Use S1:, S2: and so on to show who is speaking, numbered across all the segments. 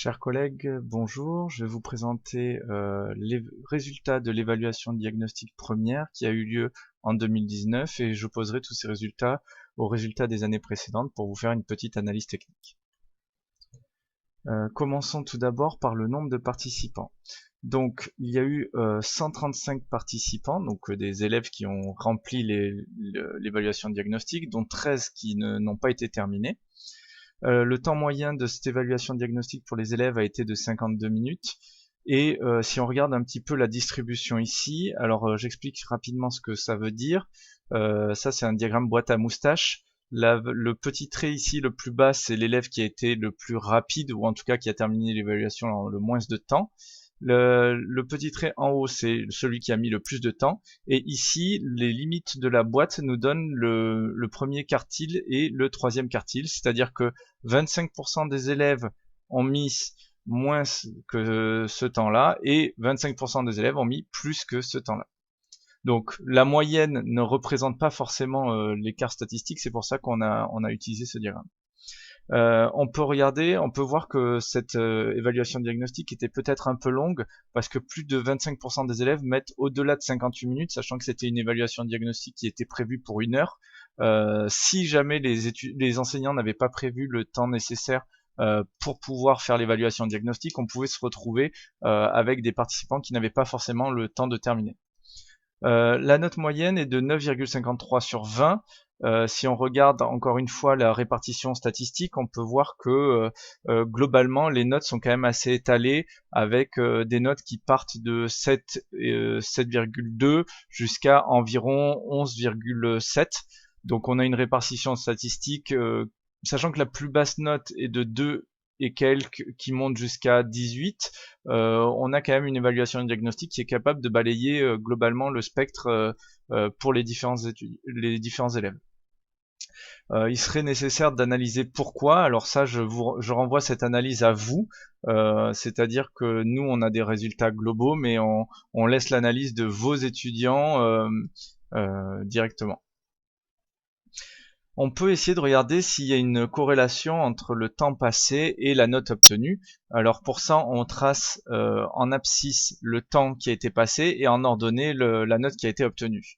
S1: Chers collègues, bonjour. Je vais vous présenter les résultats de l'évaluation diagnostique première qui a eu lieu en 2019 et j'opposerai tous ces résultats aux résultats des années précédentes pour vous faire une petite analyse technique. Commençons tout d'abord par le nombre de participants. Donc il y a eu 135 participants, donc des élèves qui ont rempli l'évaluation diagnostique, dont 13 qui n'ont pas été terminés. Le temps moyen de cette évaluation diagnostique pour les élèves a été de 52 minutes. Et si on regarde un petit peu la distribution ici, alors j'explique rapidement ce que ça veut dire. Ça c'est un diagramme boîte à moustache. Le petit trait ici, le plus bas, c'est l'élève qui a été le plus rapide, ou en tout cas qui a terminé l'évaluation en le moins de temps. Le petit trait en haut, c'est celui qui a mis le plus de temps. Et ici, les limites de la boîte nous donnent le premier quartile et le troisième quartile. C'est-à-dire que 25% des élèves ont mis moins que ce temps-là et 25% des élèves ont mis plus que ce temps-là. Donc la moyenne ne représente pas forcément l'écart statistique, c'est pour ça qu'on a utilisé ce diagramme. On peut voir que cette évaluation diagnostique était peut-être un peu longue parce que plus de 25% des élèves mettent au-delà de 58 minutes, sachant que c'était une évaluation diagnostique qui était prévue pour 1 heure. Si jamais les enseignants n'avaient pas prévu le temps nécessaire pour pouvoir faire l'évaluation diagnostique, on pouvait se retrouver avec des participants qui n'avaient pas forcément le temps de terminer. La note moyenne est de 9,53 sur 20. Si on regarde encore une fois la répartition statistique, on peut voir que globalement les notes sont quand même assez étalées avec des notes qui partent de 7,2 jusqu'à environ 11,7. Donc on a une répartition statistique, sachant que la plus basse note est de 2 et quelques qui monte jusqu'à 18, on a quand même une évaluation diagnostique qui est capable de balayer globalement le spectre pour les différents élèves. Il serait nécessaire d'analyser pourquoi. Alors ça, je renvoie cette analyse à vous, c'est-à-dire que nous, on a des résultats globaux, mais on laisse l'analyse de vos étudiants directement. On peut essayer de regarder s'il y a une corrélation entre le temps passé et la note obtenue. Alors pour ça, on trace en abscisse le temps qui a été passé et en ordonnée la note qui a été obtenue.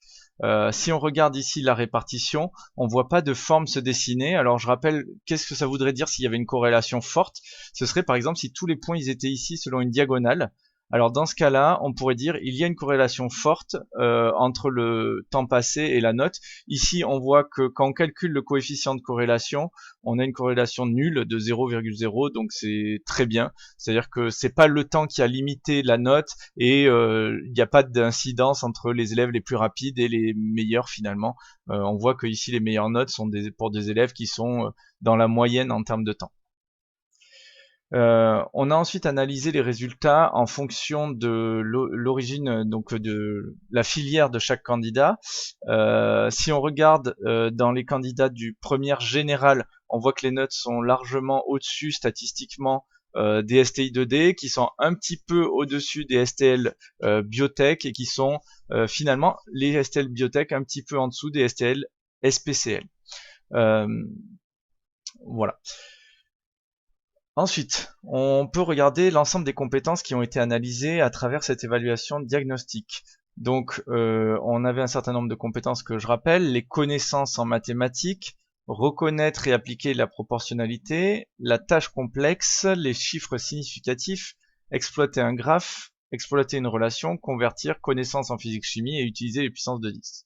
S1: Si on regarde ici la répartition, on voit pas de forme se dessiner. Alors je rappelle, qu'est-ce que ça voudrait dire s'il y avait une corrélation forte? Ce serait par exemple si tous les points ils étaient ici selon une diagonale. Alors dans ce cas-là, on pourrait dire il y a une corrélation forte entre le temps passé et la note. Ici, on voit que quand on calcule le coefficient de corrélation, on a une corrélation nulle de 0,0, donc c'est très bien. C'est-à-dire que c'est pas le temps qui a limité la note et il n'y a pas d'incidence entre les élèves les plus rapides et les meilleurs finalement. On voit que ici les meilleures notes sont pour des élèves qui sont dans la moyenne en termes de temps. On a ensuite analysé les résultats en fonction de l'origine, donc de la filière de chaque candidat. Si on regarde dans les candidats du première générale, on voit que les notes sont largement au-dessus statistiquement des STI 2D, qui sont un petit peu au-dessus des STL biotech et qui sont finalement les STL biotech un petit peu en dessous des STL SPCL. Voilà. Ensuite, on peut regarder l'ensemble des compétences qui ont été analysées à travers cette évaluation diagnostique. Donc, on avait un certain nombre de compétences que je rappelle, les connaissances en mathématiques, reconnaître et appliquer la proportionnalité, la tâche complexe, les chiffres significatifs, exploiter un graphe, exploiter une relation, convertir, connaissances en physique-chimie et utiliser les puissances de 10.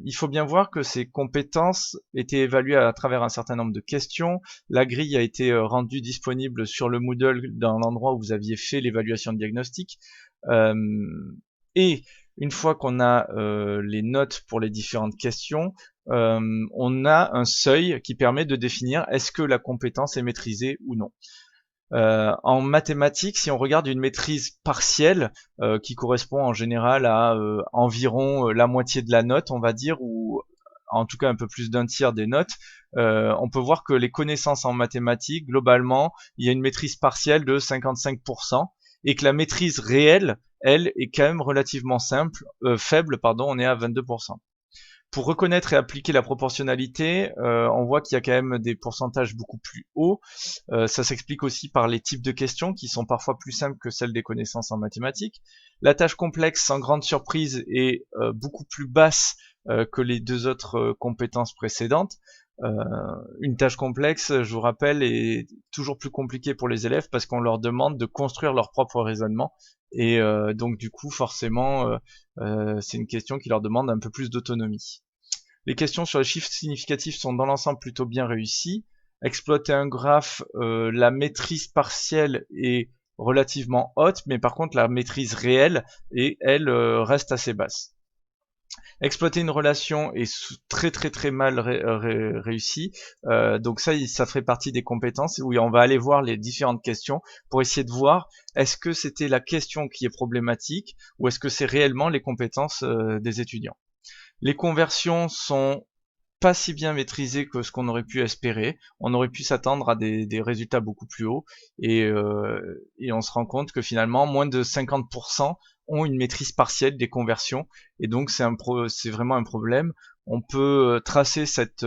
S1: Il faut bien voir que ces compétences étaient évaluées à travers un certain nombre de questions. La grille a été rendue disponible sur le Moodle dans l'endroit où vous aviez fait l'évaluation diagnostique. Et une fois qu'on a les notes pour les différentes questions, on a un seuil qui permet de définir est-ce que la compétence est maîtrisée ou non. En mathématiques, si on regarde une maîtrise partielle qui correspond en général à environ la moitié de la note, on va dire, ou en tout cas un peu plus d'un tiers des notes, on peut voir que les connaissances en mathématiques, globalement, il y a une maîtrise partielle de 55% et que la maîtrise réelle, elle, est quand même relativement faible, on est à 22%. Pour reconnaître et appliquer la proportionnalité, on voit qu'il y a quand même des pourcentages beaucoup plus hauts. Ça s'explique aussi par les types de questions qui sont parfois plus simples que celles des connaissances en mathématiques. La tâche complexe, sans grande surprise, est beaucoup plus basse que les deux autres compétences précédentes. Une tâche complexe, je vous rappelle, est toujours plus compliquée pour les élèves parce qu'on leur demande de construire leur propre raisonnement. Et donc du coup, forcément, c'est une question qui leur demande un peu plus d'autonomie. Les questions sur les chiffres significatifs sont dans l'ensemble plutôt bien réussies. Exploiter un graphe, la maîtrise partielle est relativement haute, mais par contre la maîtrise réelle, elle, reste assez basse. Exploiter une relation est très mal réussi. Donc ça ferait partie des compétences où on va aller voir les différentes questions pour essayer de voir est-ce que c'était la question qui est problématique ou est-ce que c'est réellement les compétences des étudiants. Les conversions sont pas si bien maîtrisées que ce qu'on aurait pu espérer. On aurait pu s'attendre à des résultats beaucoup plus hauts et on se rend compte que finalement moins de 50% ont une maîtrise partielle des conversions et donc c'est vraiment un problème. On peut tracer cette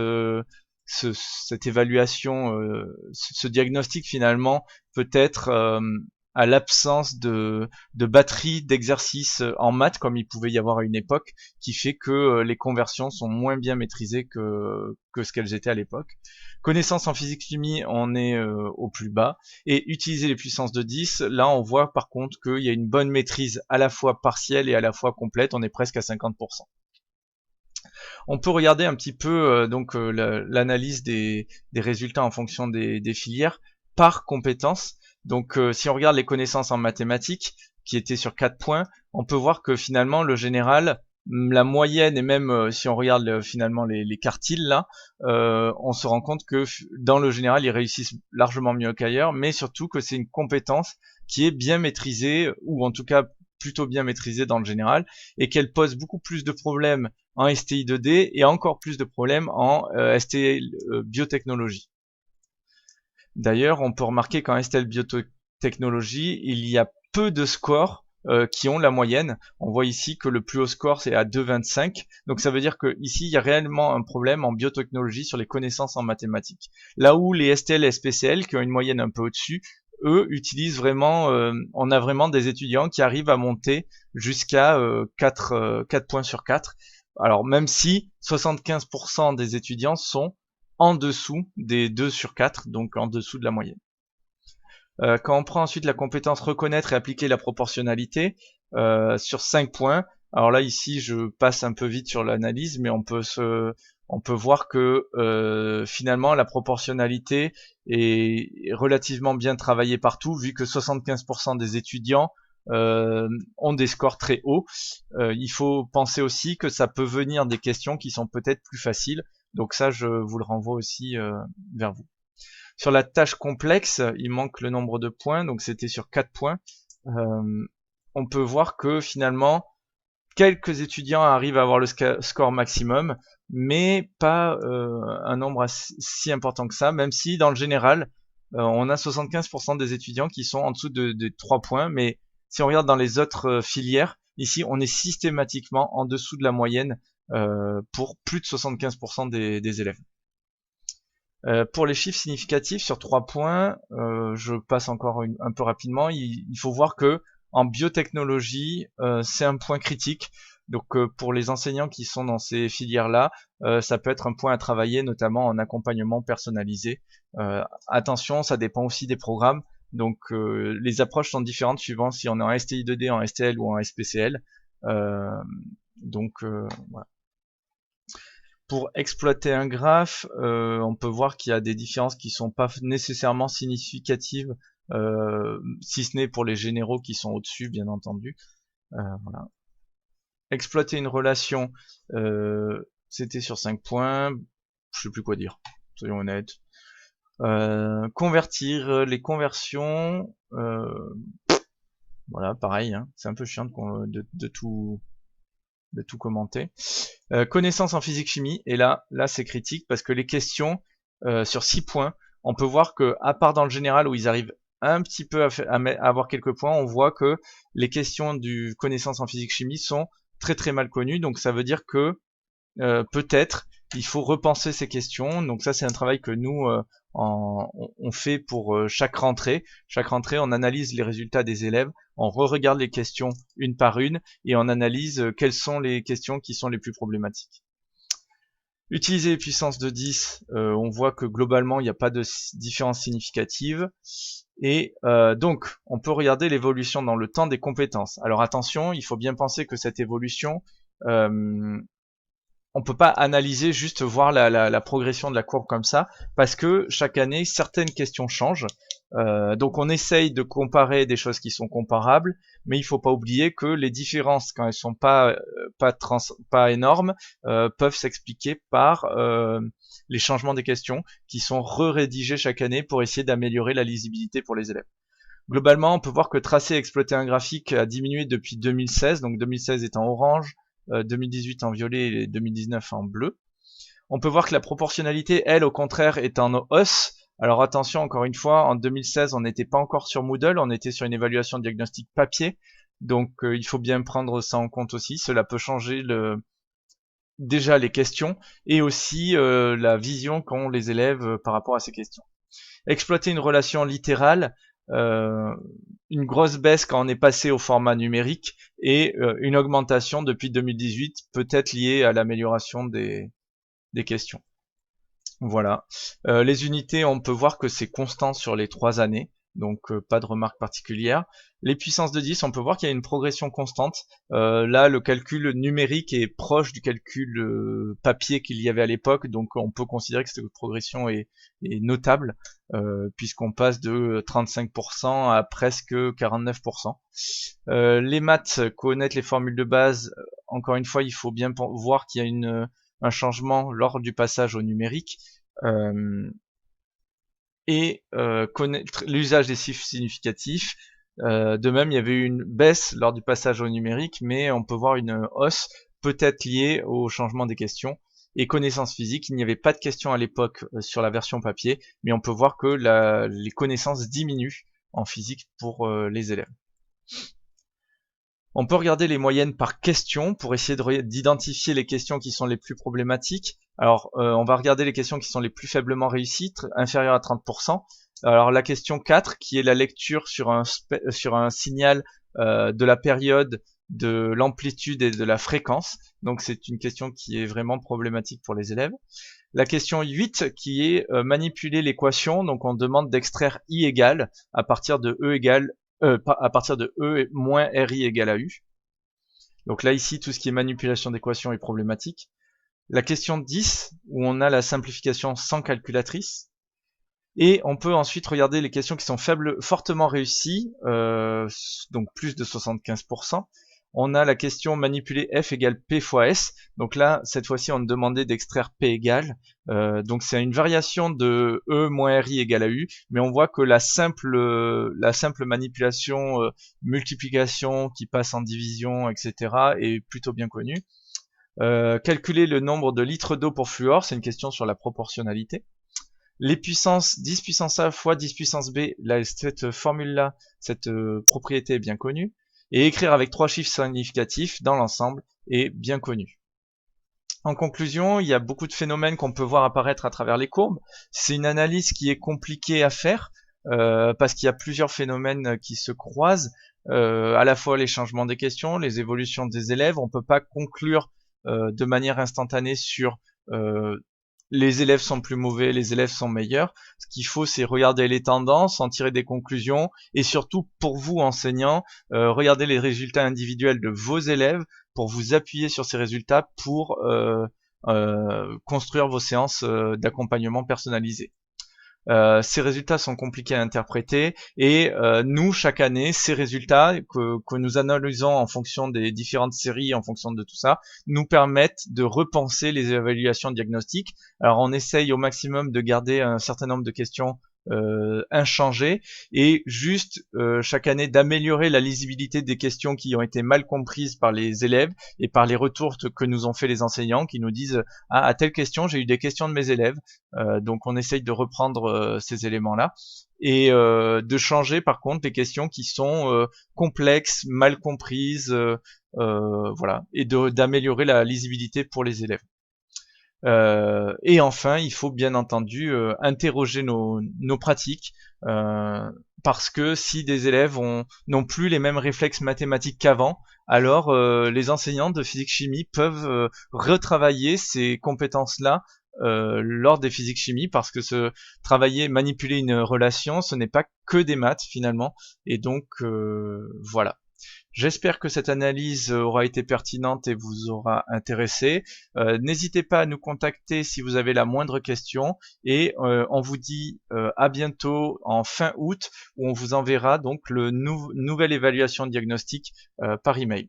S1: évaluation, ce diagnostic finalement peut-être à l'absence de batterie d'exercices en maths comme il pouvait y avoir à une époque, qui fait que les conversions sont moins bien maîtrisées que ce qu'elles étaient à l'époque. Connaissances en physique-chimie, on est au plus bas. Et utiliser les puissances de 10, là on voit par contre qu'il y a une bonne maîtrise à la fois partielle et à la fois complète, on est presque à 50%. On peut regarder un petit peu l'analyse des résultats en fonction des filières par compétences. Donc si on regarde les connaissances en mathématiques, qui étaient sur 4 points, on peut voir que finalement le général, la moyenne et même si on regarde finalement les quartiles là, on se rend compte que dans le général ils réussissent largement mieux qu'ailleurs, mais surtout que c'est une compétence qui est bien maîtrisée, ou en tout cas plutôt bien maîtrisée dans le général, et qu'elle pose beaucoup plus de problèmes en STI 2D et encore plus de problèmes en STI biotechnologie. D'ailleurs, on peut remarquer qu'en STL biotechnologie, il y a peu de scores qui ont la moyenne. On voit ici que le plus haut score c'est à 2,25. Donc ça veut dire que ici il y a réellement un problème en biotechnologie sur les connaissances en mathématiques. Là où les STL et SPCL qui ont une moyenne un peu au-dessus, eux utilisent vraiment, on a vraiment des étudiants qui arrivent à monter jusqu'à 4 points sur 4. Alors même si 75% des étudiants sont en dessous des 2 sur 4, donc en dessous de la moyenne. Quand on prend ensuite la compétence reconnaître et appliquer la proportionnalité sur 5 points, alors là ici je passe un peu vite sur l'analyse, mais on peut voir que finalement la proportionnalité est relativement bien travaillée partout, vu que 75% des étudiants ont des scores très hauts. Il faut penser aussi que ça peut venir des questions qui sont peut-être plus faciles, donc ça je vous le renvoie aussi vers vous. Sur la tâche complexe, il manque le nombre de points, donc c'était sur 4 points. On peut voir que finalement, quelques étudiants arrivent à avoir le score maximum, mais pas un nombre si important que ça, même si dans le général, on a 75% des étudiants qui sont en dessous de 3 points, mais si on regarde dans les autres filières, ici on est systématiquement en dessous de la moyenne pour plus de 75% des élèves. Pour les chiffres significatifs sur 3 points, je passe encore un peu rapidement. Il faut voir que en biotechnologie, c'est un point critique. Donc pour les enseignants qui sont dans ces filières-là, ça peut être un point à travailler, notamment en accompagnement personnalisé. Attention, ça dépend aussi des programmes. Donc les approches sont différentes suivant si on est en STI 2D, en STL ou en SPCL. Voilà. Pour exploiter un graphe, on peut voir qu'il y a des différences qui sont pas nécessairement significatives, si ce n'est pour les généraux qui sont au-dessus, bien entendu. Voilà. Exploiter une relation, c'était sur 5 points, je sais plus quoi dire, soyons honnêtes. Convertir, les conversions, voilà, pareil, hein, c'est un peu chiant de tout commenter. Connaissance en physique-chimie, et là c'est critique parce que les questions sur 6 points, on peut voir que à part dans le général où ils arrivent un petit peu à avoir quelques points, on voit que les questions du connaissance en physique-chimie sont très mal connues, donc ça veut dire que peut-être il faut repenser ces questions. Donc ça, c'est un travail que nous on fait pour chaque rentrée. Chaque rentrée, on analyse les résultats des élèves, on re-regarde les questions une par une et on analyse quelles sont les questions qui sont les plus problématiques. Utiliser les puissances de 10, on voit que globalement il n'y a pas de différence significative. Et donc, on peut regarder l'évolution dans le temps des compétences. Alors attention, il faut bien penser que cette évolution, on peut pas analyser, juste voir la progression de la courbe comme ça, parce que chaque année, certaines questions changent. Donc on essaye de comparer des choses qui sont comparables, mais il faut pas oublier que les différences, quand elles sont pas énormes, peuvent s'expliquer par les changements des questions qui sont re-rédigés chaque année pour essayer d'améliorer la lisibilité pour les élèves. Globalement, on peut voir que tracer et exploiter un graphique a diminué depuis 2016, donc 2016 est en orange, 2018 en violet et 2019 en bleu. On peut voir que la proportionnalité, elle, au contraire, est en hausse. Alors attention, encore une fois, en 2016, on n'était pas encore sur Moodle, on était sur une évaluation de diagnostic papier, donc il faut bien prendre ça en compte aussi. Cela peut changer déjà les questions et aussi la vision qu'ont les élèves par rapport à ces questions. Exploiter une relation littérale, une grosse baisse quand on est passé au format numérique et une augmentation depuis 2018, peut-être liée à l'amélioration des questions. Voilà. Les unités, on peut voir que c'est constant sur les 3 années, donc pas de remarque particulière. Les puissances de 10, on peut voir qu'il y a une progression constante. Là, le calcul numérique est proche du calcul papier qu'il y avait à l'époque, donc on peut considérer que cette progression est notable, puisqu'on passe de 35% à presque 49%. Les maths, connaître les formules de base, encore une fois, il faut bien voir qu'il y a un changement lors du passage au numérique et connaître l'usage des chiffres significatifs. De même, il y avait eu une baisse lors du passage au numérique, mais on peut voir une hausse peut-être liée au changement des questions. Et connaissances physiques, il n'y avait pas de questions à l'époque sur la version papier, mais on peut voir que les connaissances diminuent en physique pour les élèves. On peut regarder les moyennes par question pour essayer d'identifier les questions qui sont les plus problématiques. Alors, on va regarder les questions qui sont les plus faiblement réussies, inférieures à 30%. Alors, la question 4, qui est la lecture sur un signal de la période, de l'amplitude et de la fréquence. Donc, c'est une question qui est vraiment problématique pour les élèves. La question 8, qui est manipuler l'équation. Donc, on demande d'extraire I égale à partir de E égale à partir de E moins RI égale à U. Donc là, ici, tout ce qui est manipulation d'équations est problématique. La question 10, où on a la simplification sans calculatrice. Et on peut ensuite regarder les questions qui sont fortement réussies, donc plus de 75%. On a la question manipuler F égale P fois S. Donc là, cette fois-ci, on demandait d'extraire P égale. Donc c'est une variation de E moins RI égale à U, mais on voit que la simple manipulation, multiplication qui passe en division, etc. est plutôt bien connue. Calculer le nombre de litres d'eau pour fluor, c'est une question sur la proportionnalité. Les puissances 10 puissance A fois 10 puissance B, là, cette formule-là, cette propriété est bien connue. Et écrire avec 3 chiffres significatifs dans l'ensemble est bien connu. En conclusion, il y a beaucoup de phénomènes qu'on peut voir apparaître à travers les courbes. C'est une analyse qui est compliquée à faire parce qu'il y a plusieurs phénomènes qui se croisent, à la fois les changements des questions, les évolutions des élèves. On ne peut pas conclure de manière instantanée sur les élèves sont plus mauvais, les élèves sont meilleurs. Ce qu'il faut, c'est regarder les tendances, en tirer des conclusions, et surtout pour vous, enseignants, regarder les résultats individuels de vos élèves pour vous appuyer sur ces résultats pour construire vos séances d'accompagnement personnalisées. Ces résultats sont compliqués à interpréter et nous, chaque année, ces résultats que nous analysons en fonction des différentes séries, en fonction de tout ça, nous permettent de repenser les évaluations diagnostiques. Alors on essaye au maximum de garder un certain nombre de questions inchangées et juste chaque année d'améliorer la lisibilité des questions qui ont été mal comprises par les élèves et par les retours que nous ont fait les enseignants qui nous disent ah, à telle question j'ai eu des questions de mes élèves, donc on essaye de reprendre ces éléments là et de changer par contre les questions qui sont complexes, mal comprises, voilà, et d'améliorer la lisibilité pour les élèves. Et enfin, il faut bien entendu interroger nos pratiques, parce que si des élèves n'ont plus les mêmes réflexes mathématiques qu'avant, alors les enseignants de physique-chimie peuvent retravailler ces compétences-là lors des physiques-chimie, parce que travailler, manipuler une relation, ce n'est pas que des maths finalement, et donc voilà. J'espère que cette analyse aura été pertinente et vous aura intéressé. N'hésitez pas à nous contacter si vous avez la moindre question, et on vous dit à bientôt en fin août, où on vous enverra donc le nouvelle évaluation diagnostique par email.